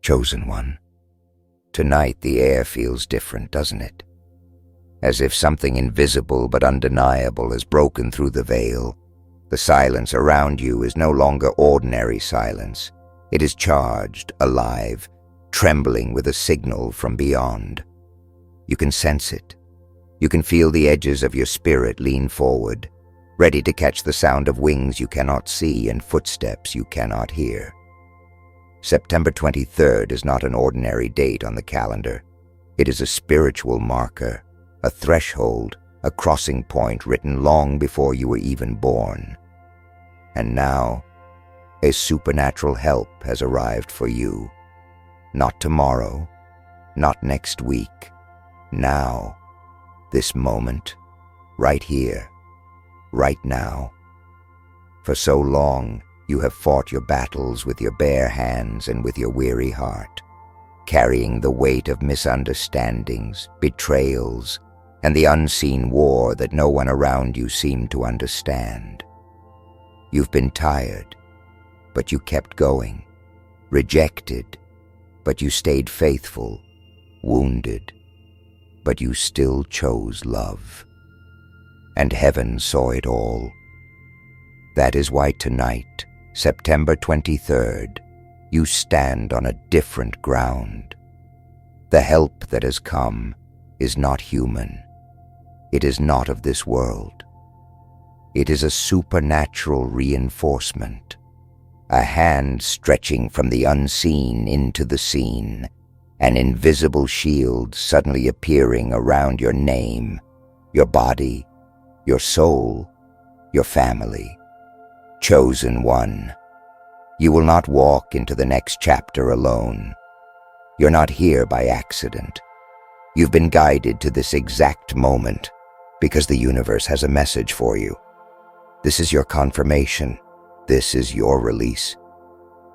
Chosen one. Tonight the air feels different, doesn't it? As if something invisible but undeniable has broken through the veil. The silence around you is no longer ordinary silence. It is charged, alive, trembling with a signal from beyond. You can sense it. You can feel the edges of your spirit lean forward, ready to catch the sound of wings you cannot see and footsteps you cannot hear. September 23rd is not an ordinary date on the calendar. It is a spiritual marker, a threshold, a crossing point written long before you were even born. And now, a supernatural help has arrived for you. Not tomorrow, not next week. Now, this moment, right here, right now. For so long, you have fought your battles with your bare hands and with your weary heart, carrying the weight of misunderstandings, betrayals, and the unseen war that no one around you seemed to understand. You've been tired, but you kept going, rejected, but you stayed faithful, wounded, but you still chose love. And heaven saw it all. That is why tonight, September 23rd, you stand on a different ground. The help that has come is not human. It is not of this world. It is a supernatural reinforcement, a hand stretching from the unseen into the seen, an invisible shield suddenly appearing around your name, your body, your soul, your family. Chosen one. You will not walk into the next chapter alone. You're not here by accident. You've been guided to this exact moment because the universe has a message for you. This is your confirmation. This is your release.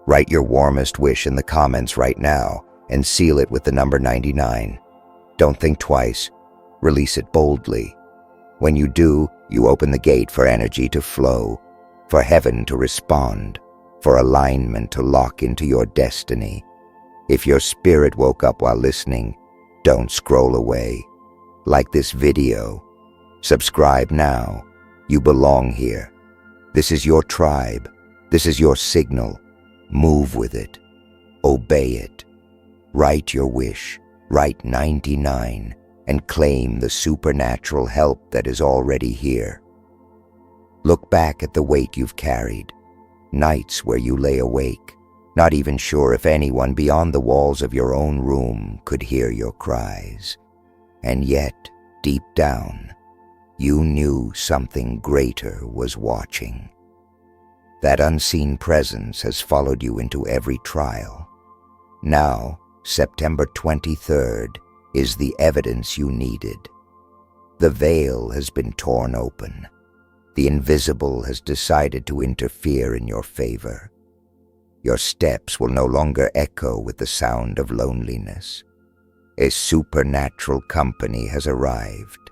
Write your warmest wish in the comments right now and seal it with the number 99. Don't think twice. Release it boldly. When you do, you open the gate for energy to flow, for heaven to respond, for alignment to lock into your destiny. If your spirit woke up while listening, don't scroll away. Like this video. Subscribe now. You belong here. This is your tribe. This is your signal. Move with it. Obey it. Write your wish. Write 99 and claim the supernatural help that is already here. Look back at the weight you've carried. Nights where you lay awake, not even sure if anyone beyond the walls of your own room could hear your cries. And yet, deep down, you knew something greater was watching. That unseen presence has followed you into every trial. Now, September 23rd is the evidence you needed. The veil has been torn open. The invisible has decided to interfere in your favor. Your steps will no longer echo with the sound of loneliness. A supernatural company has arrived,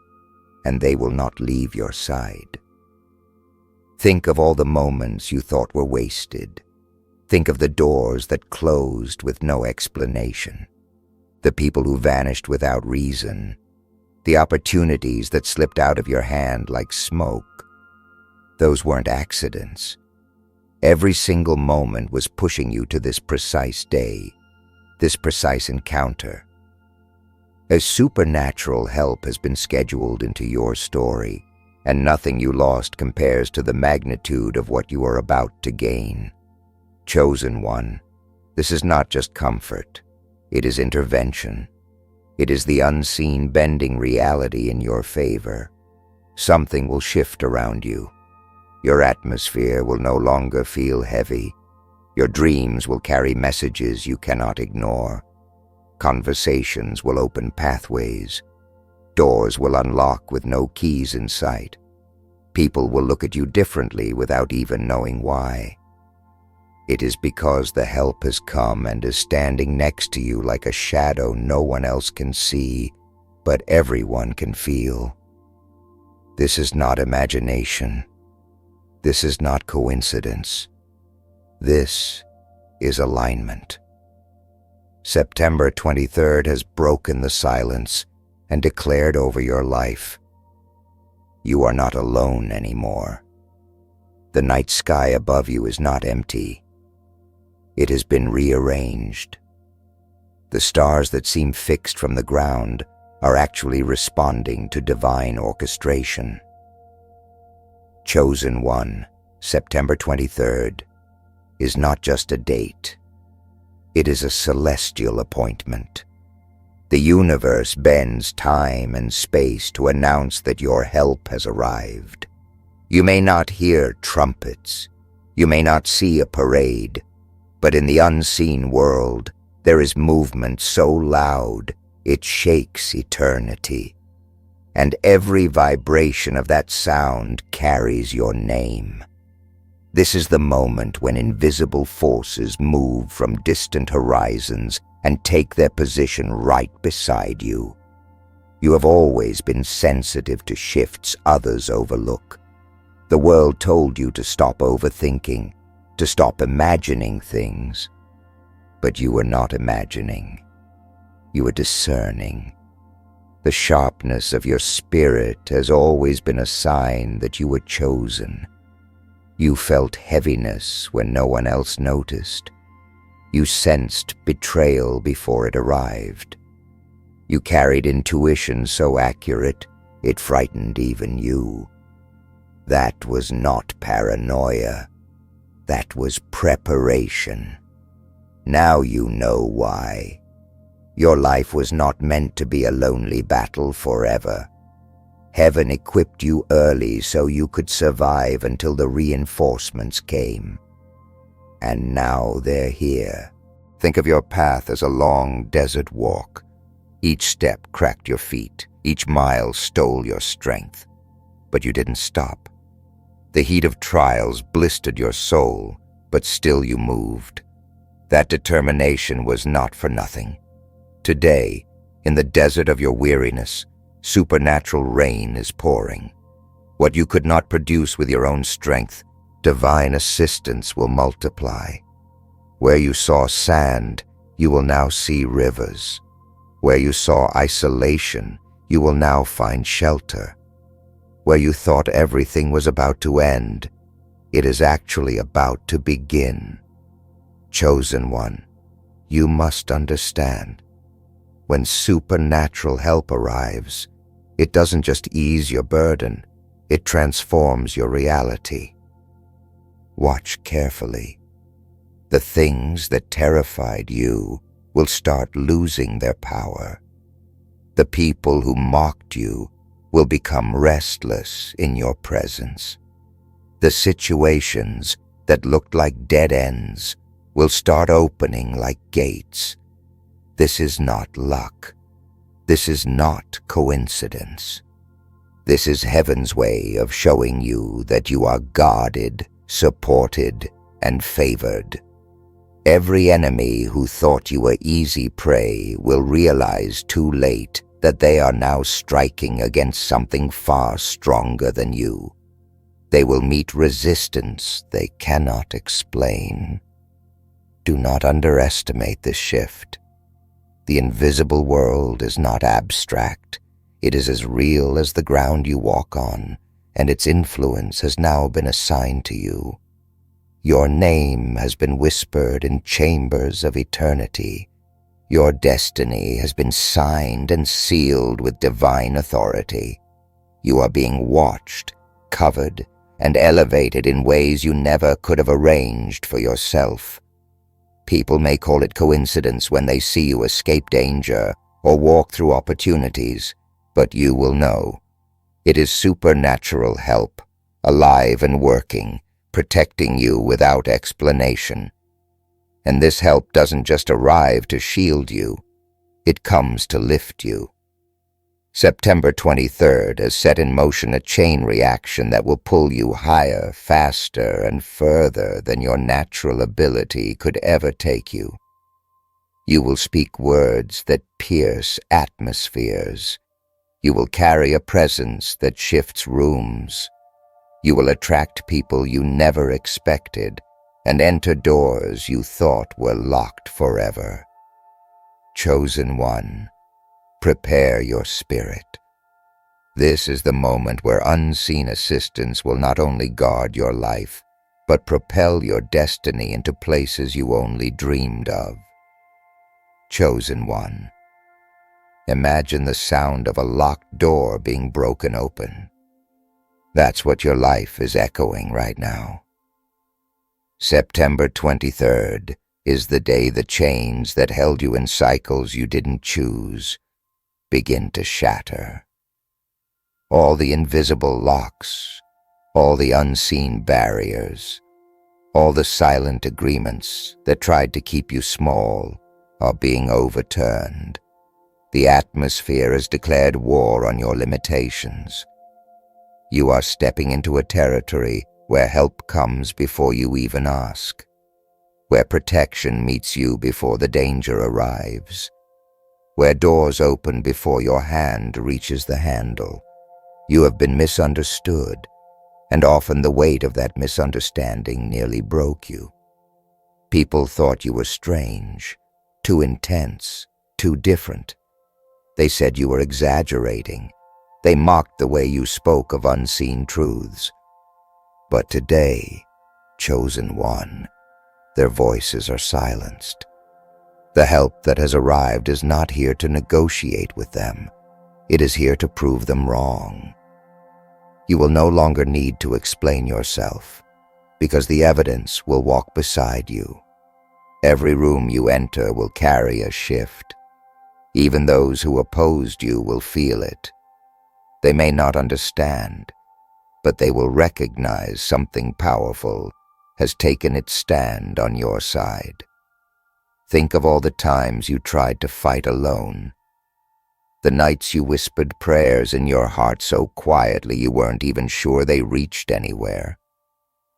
and they will not leave your side. Think of all the moments you thought were wasted. Think of the doors that closed with no explanation, the people who vanished without reason, the opportunities that slipped out of your hand like smoke. Those weren't accidents. Every single moment was pushing you to this precise day, this precise encounter. A supernatural help has been scheduled into your story, and nothing you lost compares to the magnitude of what you are about to gain. Chosen one, this is not just comfort. It is intervention. It is the unseen bending reality in your favor. Something will shift around you. Your atmosphere will no longer feel heavy. Your dreams will carry messages you cannot ignore. Conversations will open pathways. Doors will unlock with no keys in sight. People will look at you differently without even knowing why. It is because the help has come and is standing next to you like a shadow no one else can see, but everyone can feel. This is not imagination. This is not coincidence. This is alignment. September 23rd has broken the silence and declared over your life, you are not alone anymore. The night sky above you is not empty. It has been rearranged. The stars that seem fixed from the ground are actually responding to divine orchestration. Chosen One, September 23rd, is not just a date. It is a celestial appointment. The universe bends time and space to announce that your help has arrived. You may not hear trumpets, you may not see a parade, but in the unseen world, there is movement so loud it shakes eternity. And every vibration of that sound carries your name. This is the moment when invisible forces move from distant horizons and take their position right beside you. You have always been sensitive to shifts others overlook. The world told you to stop overthinking, to stop imagining things. But you were not imagining. You were discerning. The sharpness of your spirit has always been a sign that you were chosen. You felt heaviness when no one else noticed. You sensed betrayal before it arrived. You carried intuition so accurate, it frightened even you. That was not paranoia. That was preparation. Now you know why. Your life was not meant to be a lonely battle forever. Heaven equipped you early so you could survive until the reinforcements came. And now they're here. Think of your path as a long desert walk. Each step cracked your feet. Each mile stole your strength. But you didn't stop. The heat of trials blistered your soul, but still you moved. That determination was not for nothing. Today, in the desert of your weariness, supernatural rain is pouring. What you could not produce with your own strength, divine assistance will multiply. Where you saw sand, you will now see rivers. Where you saw isolation, you will now find shelter. Where you thought everything was about to end, it is actually about to begin. Chosen One, you must understand. When supernatural help arrives, it doesn't just ease your burden, it transforms your reality. Watch carefully. The things that terrified you will start losing their power. The people who mocked you will become restless in your presence. The situations that looked like dead ends will start opening like gates. This is not luck. This is not coincidence. This is heaven's way of showing you that you are guarded, supported, and favored. Every enemy who thought you were easy prey will realize too late that they are now striking against something far stronger than you. They will meet resistance they cannot explain. Do not underestimate this shift. The invisible world is not abstract. It is as real as the ground you walk on, and its influence has now been assigned to you. Your name has been whispered in chambers of eternity. Your destiny has been signed and sealed with divine authority. You are being watched, covered, and elevated in ways you never could have arranged for yourself. People may call it coincidence when they see you escape danger or walk through opportunities, but you will know. It is supernatural help, alive and working, protecting you without explanation. And this help doesn't just arrive to shield you, it comes to lift you. September 23rd has set in motion a chain reaction that will pull you higher, faster, and further than your natural ability could ever take you. You will speak words that pierce atmospheres. You will carry a presence that shifts rooms. You will attract people you never expected and enter doors you thought were locked forever. Chosen one, prepare your spirit. This is the moment where unseen assistance will not only guard your life, but propel your destiny into places you only dreamed of. Chosen one, imagine the sound of a locked door being broken open. That's what your life is echoing right now. September 23rd is the day the chains that held you in cycles you didn't choose begin to shatter. All the invisible locks, all the unseen barriers, all the silent agreements that tried to keep you small are being overturned. The atmosphere has declared war on your limitations. You are stepping into a territory where help comes before you even ask, where protection meets you before the danger arrives, where doors open before your hand reaches the handle. You have been misunderstood, and often the weight of that misunderstanding nearly broke you. People thought you were strange, too intense, too different. They said you were exaggerating. They mocked the way you spoke of unseen truths. But today, chosen one, their voices are silenced. The help that has arrived is not here to negotiate with them. It is here to prove them wrong. You will no longer need to explain yourself, because the evidence will walk beside you. Every room you enter will carry a shift. Even those who opposed you will feel it. They may not understand, but they will recognize something powerful has taken its stand on your side. Think of all the times you tried to fight alone. The nights you whispered prayers in your heart so quietly you weren't even sure they reached anywhere.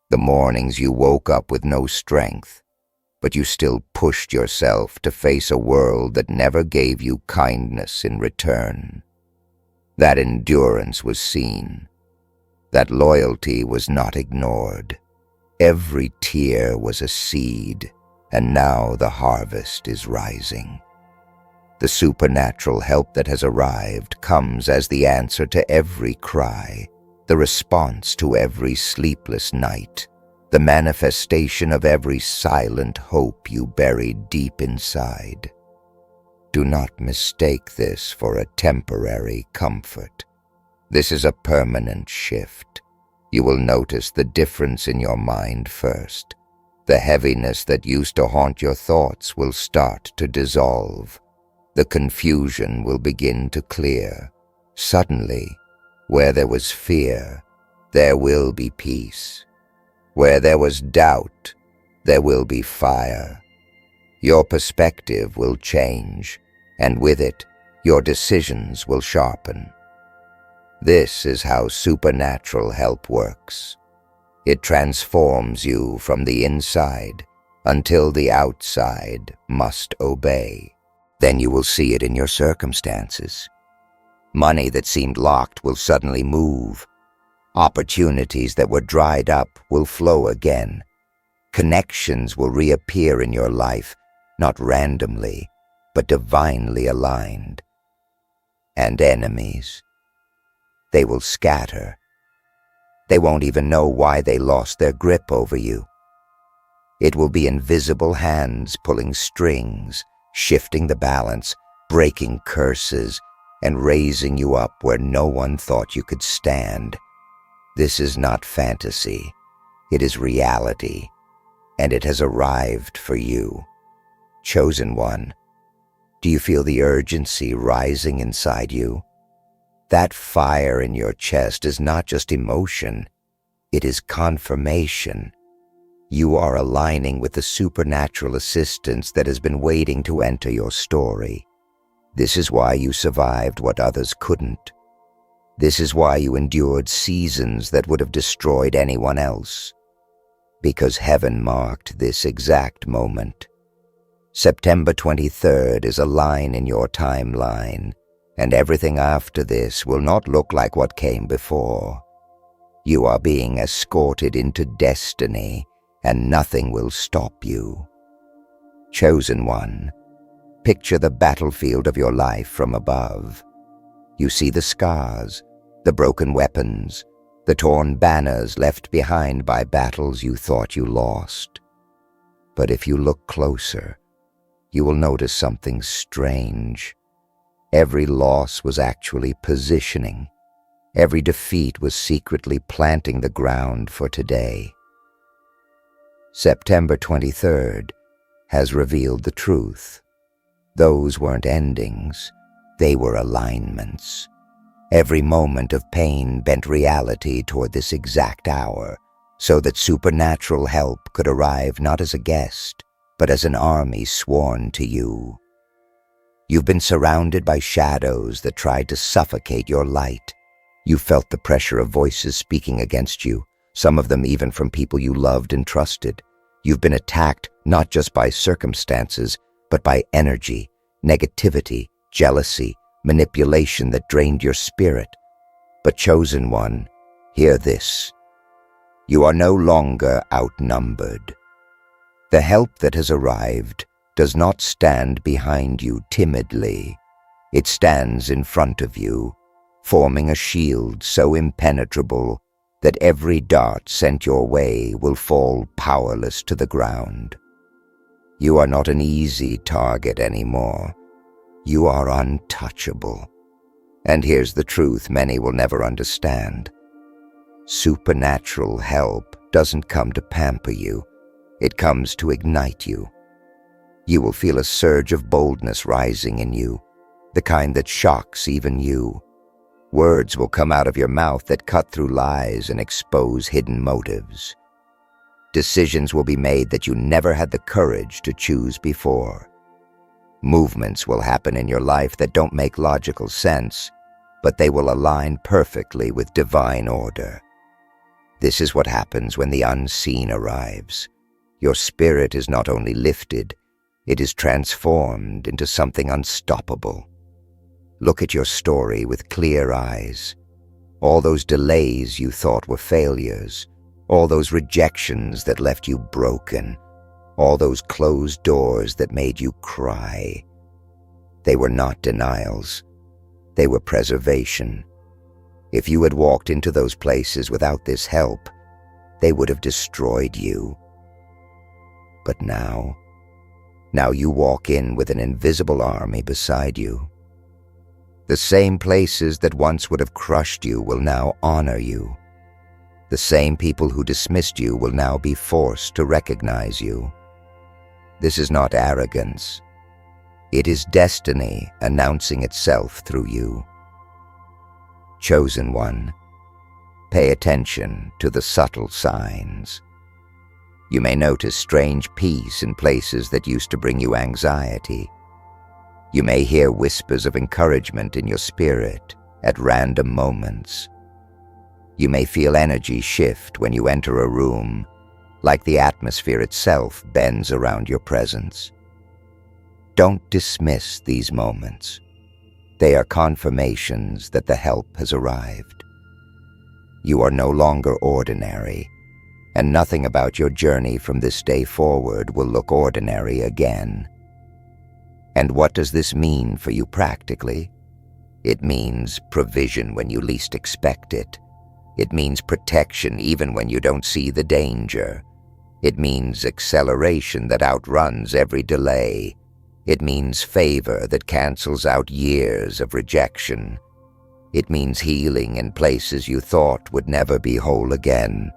The mornings you woke up with no strength, but you still pushed yourself to face a world that never gave you kindness in return. That endurance was seen. That loyalty was not ignored. Every tear was a seed, and now the harvest is rising. The supernatural help that has arrived comes as the answer to every cry, the response to every sleepless night, the manifestation of every silent hope you buried deep inside. Do not mistake this for a temporary comfort. This is a permanent shift. You will notice the difference in your mind first. The heaviness that used to haunt your thoughts will start to dissolve. The confusion will begin to clear. Suddenly, where there was fear, there will be peace. Where there was doubt, there will be fire. Your perspective will change, and with it, your decisions will sharpen. This is how supernatural help works. It transforms you from the inside until the outside must obey. Then you will see it in your circumstances. Money that seemed locked will suddenly move. Opportunities that were dried up will flow again. Connections will reappear in your life, not randomly, but divinely aligned. And enemies, they will scatter. They won't even know why they lost their grip over you. It will be invisible hands pulling strings, shifting the balance, breaking curses, and raising you up where no one thought you could stand. This is not fantasy. It is reality, and it has arrived for you. Chosen one, do you feel the urgency rising inside you? That fire in your chest is not just emotion, it is confirmation. You are aligning with the supernatural assistance that has been waiting to enter your story. This is why you survived what others couldn't. This is why you endured seasons that would have destroyed anyone else. Because heaven marked this exact moment. September 23rd is a line in your timeline, and everything after this will not look like what came before. You are being escorted into destiny, and nothing will stop you. Chosen one, Picture the battlefield of your life from above. You see the scars, the broken weapons, the torn banners left behind by battles you thought you lost. But if you look closer, you will notice something strange. Every loss was actually positioning. Every defeat was secretly planting the ground for today. September 23rd has revealed the truth. Those weren't endings, they were alignments. Every moment of pain bent reality toward this exact hour, so that supernatural help could arrive not as a guest, but as an army sworn to you. You've been surrounded by shadows that tried to suffocate your light. You felt the pressure of voices speaking against you, some of them even from people you loved and trusted. You've been attacked not just by circumstances, but by energy, negativity, jealousy, manipulation that drained your spirit. But chosen one, hear this. You are no longer outnumbered. The help that has arrived does not stand behind you timidly. It stands in front of you, forming a shield so impenetrable that every dart sent your way will fall powerless to the ground. You are not an easy target anymore. You are untouchable. And here's the truth many will never understand. Supernatural help doesn't come to pamper you. It comes to ignite you. You will feel a surge of boldness rising in you, the kind that shocks even you. Words will come out of your mouth that cut through lies and expose hidden motives. Decisions will be made that you never had the courage to choose before. Movements will happen in your life that don't make logical sense, but they will align perfectly with divine order. This is what happens when the unseen arrives. Your spirit is not only lifted, it is transformed into something unstoppable. Look at your story with clear eyes. All those delays you thought were failures, all those rejections that left you broken, all those closed doors that made you cry. They were not denials. They were preservation. If you had walked into those places without this help, they would have destroyed you. But now you walk in with an invisible army beside you. The same places that once would have crushed you will now honor you. The same people who dismissed you will now be forced to recognize you. This is not arrogance. It is destiny announcing itself through you. Chosen one, pay attention to the subtle signs. You may notice strange peace in places that used to bring you anxiety. You may hear whispers of encouragement in your spirit at random moments. You may feel energy shift when you enter a room, like the atmosphere itself bends around your presence. Don't dismiss these moments. They are confirmations that the help has arrived. You are no longer ordinary, and nothing about your journey from this day forward will look ordinary again. And what does this mean for you practically? It means provision when you least expect it. It means protection even when you don't see the danger. It means acceleration that outruns every delay. It means favor that cancels out years of rejection. It means healing in places you thought would never be whole again.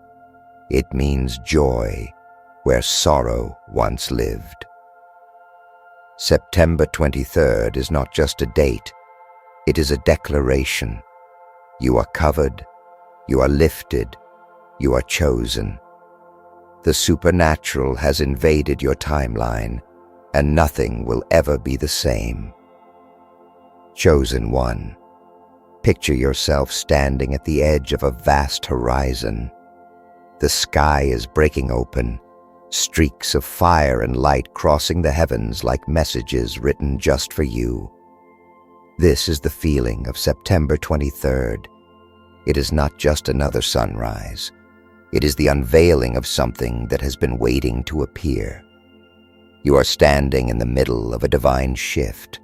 It means joy where sorrow once lived. September 23rd is not just a date. It is a declaration. You are covered. You are lifted. You are chosen. The supernatural has invaded your timeline, and nothing will ever be the same. Chosen one, picture yourself standing at the edge of a vast horizon. The sky is breaking open, streaks of fire and light crossing the heavens like messages written just for you. This is the feeling of September 23rd. It is not just another sunrise. It is the unveiling of something that has been waiting to appear. You are standing in the middle of a divine shift,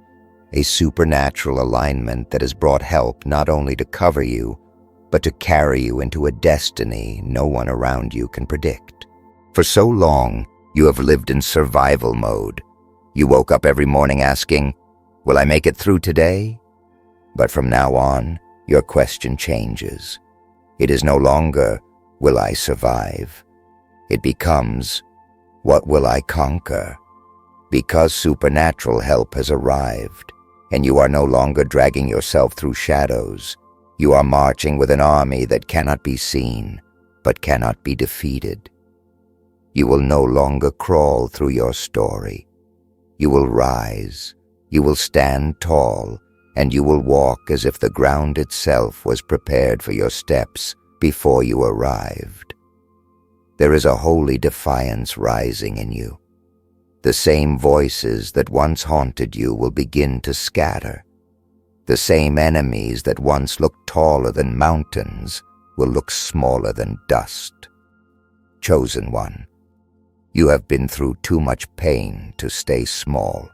a supernatural alignment that has brought help not only to cover you, but to carry you into a destiny no one around you can predict. For so long, you have lived in survival mode. You woke up every morning asking, "Will I make it through today?" But from now on, your question changes. It is no longer, "Will I survive?" It becomes, "What will I conquer?" Because supernatural help has arrived, and you are no longer dragging yourself through shadows. You are marching with an army that cannot be seen, but cannot be defeated. You will no longer crawl through your story. You will rise, you will stand tall, and you will walk as if the ground itself was prepared for your steps before you arrived. There is a holy defiance rising in you. The same voices that once haunted you will begin to scatter. The same enemies that once looked taller than mountains will look smaller than dust. Chosen one, you have been through too much pain to stay small.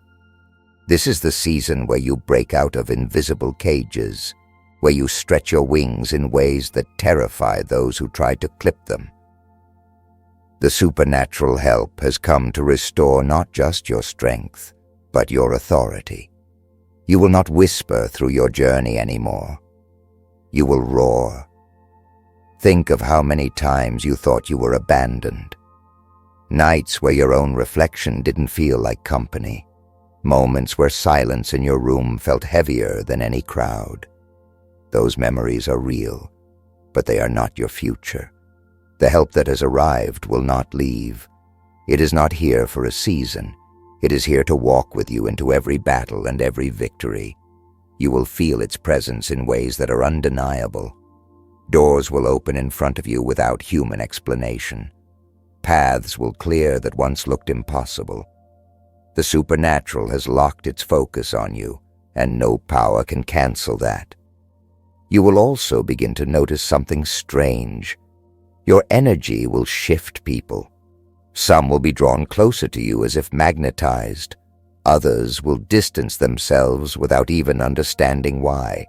This is the season where you break out of invisible cages, where you stretch your wings in ways that terrify those who try to clip them. The supernatural help has come to restore not just your strength, but your authority. You will not whisper through your journey anymore. You will roar. Think of how many times you thought you were abandoned. Nights where your own reflection didn't feel like company. Moments where silence in your room felt heavier than any crowd. Those memories are real, but they are not your future. The help that has arrived will not leave. It is not here for a season. It is here to walk with you into every battle and every victory. You will feel its presence in ways that are undeniable. Doors will open in front of you without human explanation. Paths will clear that once looked impossible. The supernatural has locked its focus on you, and no power can cancel that. You will also begin to notice something strange. Your energy will shift people. Some will be drawn closer to you as if magnetized. Others will distance themselves without even understanding why.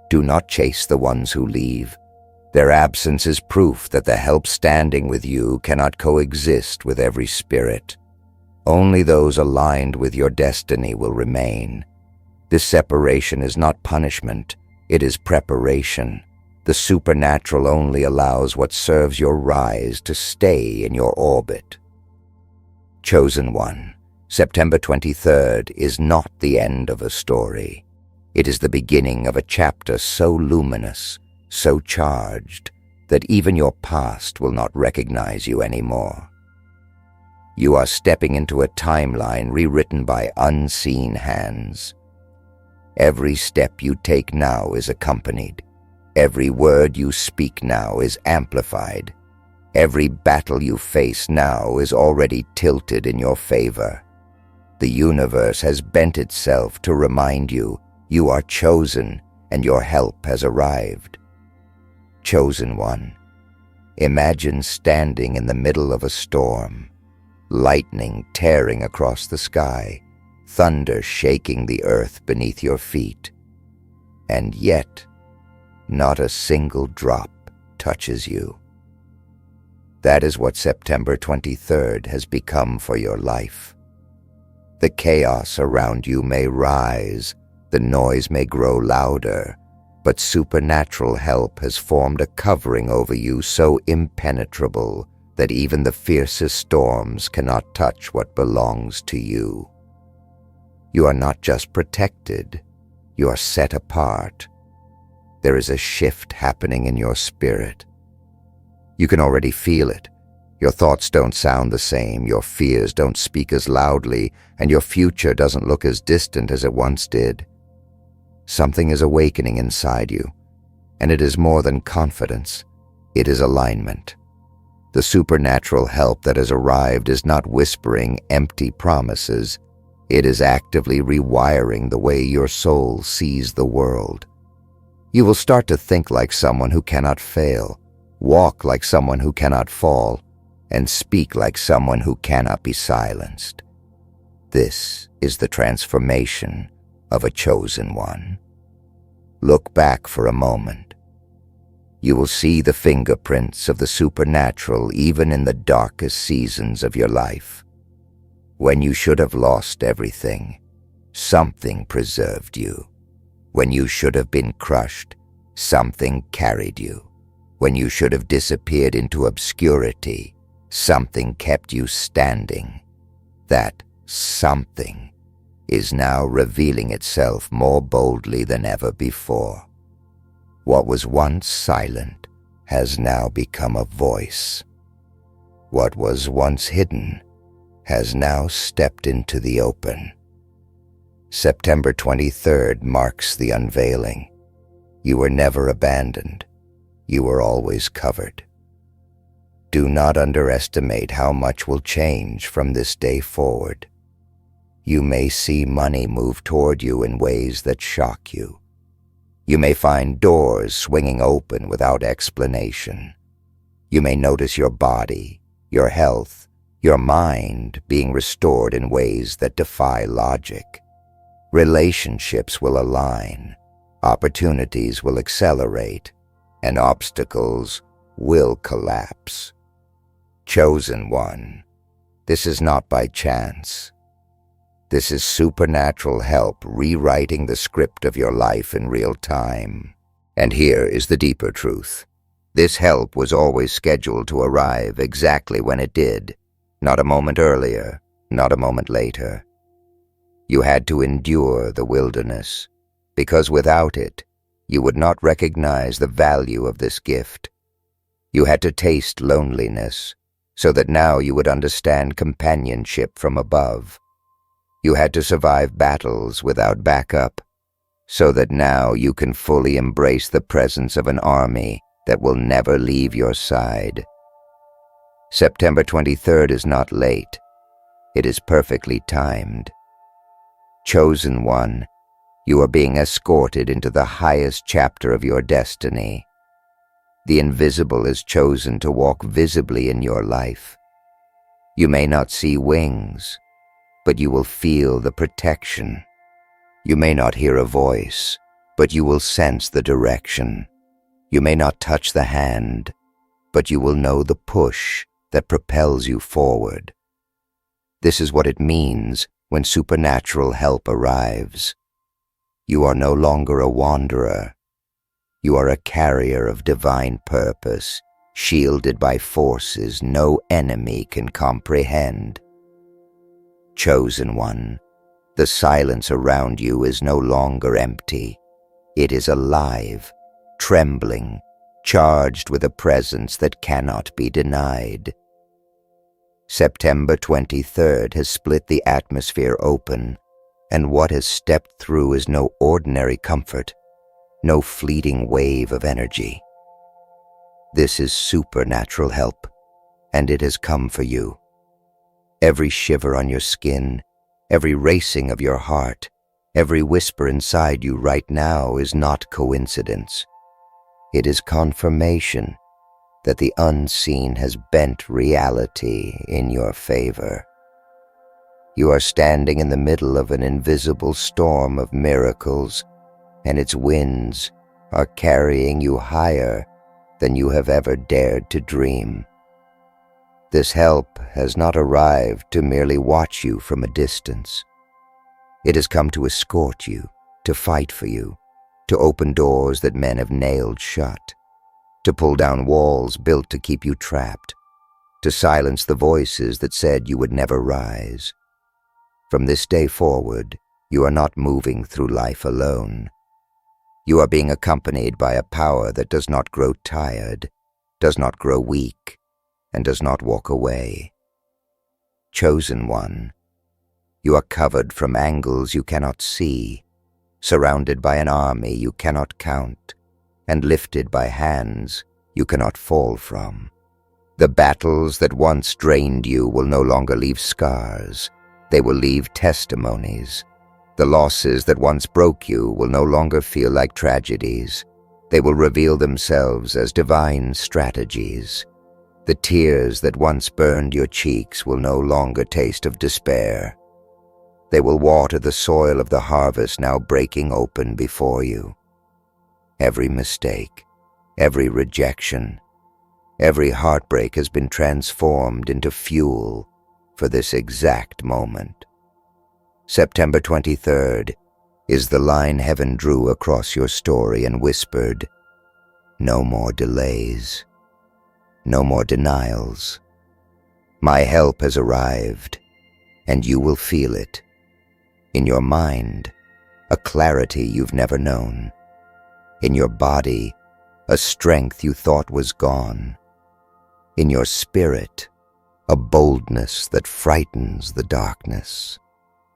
Do not chase the ones who leave. Their absence is proof that the help standing with you cannot coexist with every spirit. Only those aligned with your destiny will remain. This separation is not punishment, it is preparation. The supernatural only allows what serves your rise to stay in your orbit. Chosen one, September 23rd is not the end of a story. It is the beginning of a chapter so luminous, so charged, that even your past will not recognize you anymore. You are stepping into a timeline rewritten by unseen hands. Every step you take now is accompanied. Every word you speak now is amplified. Every battle you face now is already tilted in your favor. The universe has bent itself to remind you you are chosen and your help has arrived. Chosen one, imagine standing in the middle of a storm, lightning tearing across the sky, thunder shaking the earth beneath your feet, and yet not a single drop touches you. That is what September 23rd has become for your life. The chaos around you may rise, the noise may grow louder, but supernatural help has formed a covering over you so impenetrable that even the fiercest storms cannot touch what belongs to you. You are not just protected, you are set apart. There is a shift happening in your spirit. You can already feel it. Your thoughts don't sound the same, your fears don't speak as loudly, and your future doesn't look as distant as it once did. Something is awakening inside you, and it is more than confidence. It is alignment. The supernatural help that has arrived is not whispering empty promises. It is actively rewiring the way your soul sees the world. You will start to think like someone who cannot fail, walk like someone who cannot fall, and speak like someone who cannot be silenced. This is the transformation of a chosen one. Look back for a moment. You will see the fingerprints of the supernatural even in the darkest seasons of your life. When you should have lost everything, something preserved you. When you should have been crushed, something carried you. When you should have disappeared into obscurity, something kept you standing. That something is now revealing itself more boldly than ever before. What was once silent has now become a voice. What was once hidden has now stepped into the open. September 23rd marks the unveiling. You were never abandoned. You were always covered. Do not underestimate how much will change from this day forward. You may see money move toward you in ways that shock you. You may find doors swinging open without explanation. You may notice your body, your health, your mind being restored in ways that defy logic. Relationships will align, opportunities will accelerate, and obstacles will collapse. Chosen one, this is not by chance. This is supernatural help rewriting the script of your life in real time. And here is the deeper truth. This help was always scheduled to arrive exactly when it did, not a moment earlier, not a moment later. You had to endure the wilderness, because without it, you would not recognize the value of this gift. You had to taste loneliness, so that now you would understand companionship from above. You had to survive battles without backup, so that now you can fully embrace the presence of an army that will never leave your side. September 23rd is not late. It is perfectly timed. Chosen one, you are being escorted into the highest chapter of your destiny. The invisible is chosen to walk visibly in your life. You may not see wings, but you will feel the protection. You may not hear a voice, but you will sense the direction. You may not touch the hand, but you will know the push that propels you forward. This is what it means when supernatural help arrives. You are no longer a wanderer. You are a carrier of divine purpose, shielded by forces no enemy can comprehend. Chosen one, the silence around you is no longer empty. It is alive, trembling, charged with a presence that cannot be denied. September 23rd has split the atmosphere open, and what has stepped through is no ordinary comfort, no fleeting wave of energy. This is supernatural help, and it has come for you. Every shiver on your skin, every racing of your heart, every whisper inside you right now is not coincidence. It is confirmation that the unseen has bent reality in your favor. You are standing in the middle of an invisible storm of miracles, and its winds are carrying you higher than you have ever dared to dream. This help has not arrived to merely watch you from a distance. It has come to escort you, to fight for you, to open doors that men have nailed shut, to pull down walls built to keep you trapped, to silence the voices that said you would never rise. From this day forward, you are not moving through life alone. You are being accompanied by a power that does not grow tired, does not grow weak, and does not walk away. Chosen one, you are covered from angles you cannot see, surrounded by an army you cannot count, and lifted by hands you cannot fall from. The battles that once drained you will no longer leave scars. They will leave testimonies. The losses that once broke you will no longer feel like tragedies. They will reveal themselves as divine strategies. The tears that once burned your cheeks will no longer taste of despair. They will water the soil of the harvest now breaking open before you. Every mistake, every rejection, every heartbreak has been transformed into fuel for this exact moment. September 23rd is the line heaven drew across your story and whispered, "No more delays, no more denials. My help has arrived, and you will feel it. In your mind, a clarity you've never known. In your body, a strength you thought was gone. In your spirit, a boldness that frightens the darkness.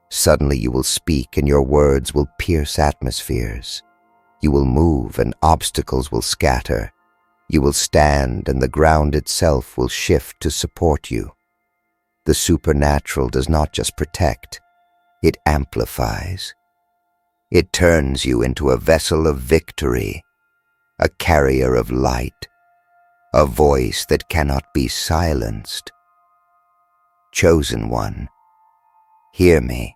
Suddenly you will speak, and your words will pierce atmospheres. You will move, and obstacles will scatter. You will stand, and the ground itself will shift to support you. The supernatural does not just protect, it amplifies. It turns you into a vessel of victory, a carrier of light, a voice that cannot be silenced. Chosen one, hear me.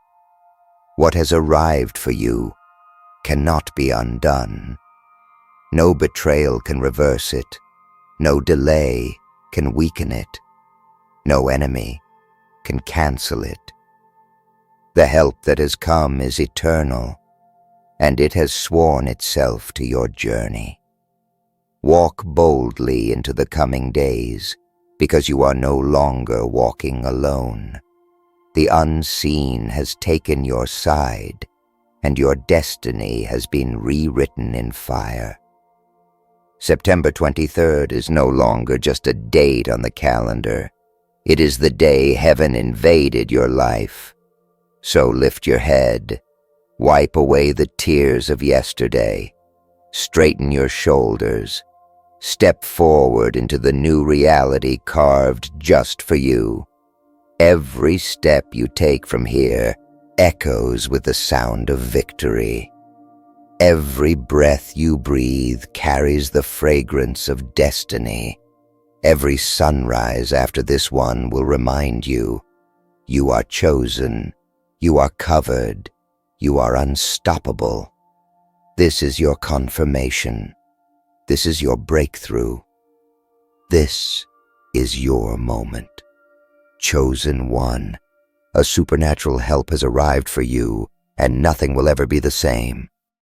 What has arrived for you cannot be undone. No betrayal can reverse it. No delay can weaken it. No enemy can cancel it. The help that has come is eternal, and it has sworn itself to your journey. Walk boldly into the coming days, because you are no longer walking alone. The unseen has taken your side, and your destiny has been rewritten in fire. September 23rd is no longer just a date on the calendar. It is the day heaven invaded your life. So lift your head, wipe away the tears of yesterday, straighten your shoulders, step forward into the new reality carved just for you. Every step you take from here echoes with the sound of victory. Every breath you breathe carries the fragrance of destiny. Every sunrise after this one will remind you, you are chosen, you are covered, you are unstoppable. This is your confirmation. This is your breakthrough. This is your moment. Chosen one, a supernatural help has arrived for you, and nothing will ever be the same.